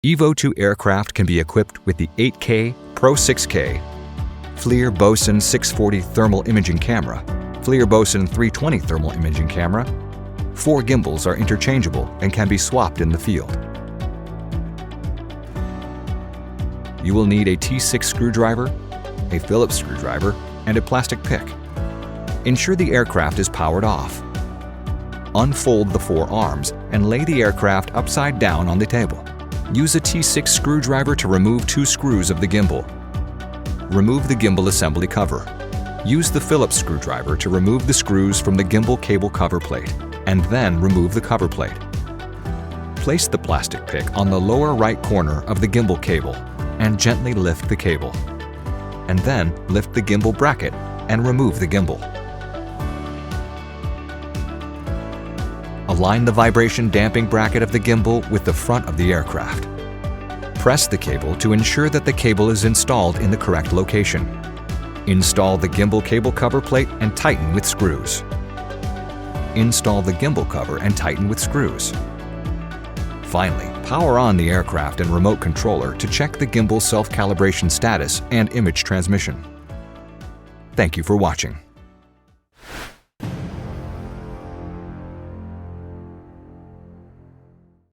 EVO 2 aircraft can be equipped with the 8K Pro 6K FLIR Boson 640 thermal imaging camera, FLIR Boson 320 thermal imaging camera. 4 gimbals are interchangeable and can be swapped in the field. You will need a T6 screwdriver, a Phillips screwdriver, and a plastic pick. Ensure the aircraft is powered off. Unfold the 4 arms and lay the aircraft upside down on the table. Use a T6 screwdriver to remove 2 screws of the gimbal. Remove the gimbal assembly cover. Use the Phillips screwdriver to remove the screws from the gimbal cable cover plate, and then remove the cover plate. Place the plastic pick on the lower right corner of the gimbal cable and gently lift the cable. And then lift the gimbal bracket and remove the gimbal. Align the vibration damping bracket of the gimbal with the front of the aircraft. Press the cable to ensure that the cable is installed in the correct location. Install the gimbal cable cover plate and tighten with screws. Install the gimbal cover and tighten with screws. Finally, power on the aircraft and remote controller to check the gimbal self-calibration status and image transmission. Thank you for watching.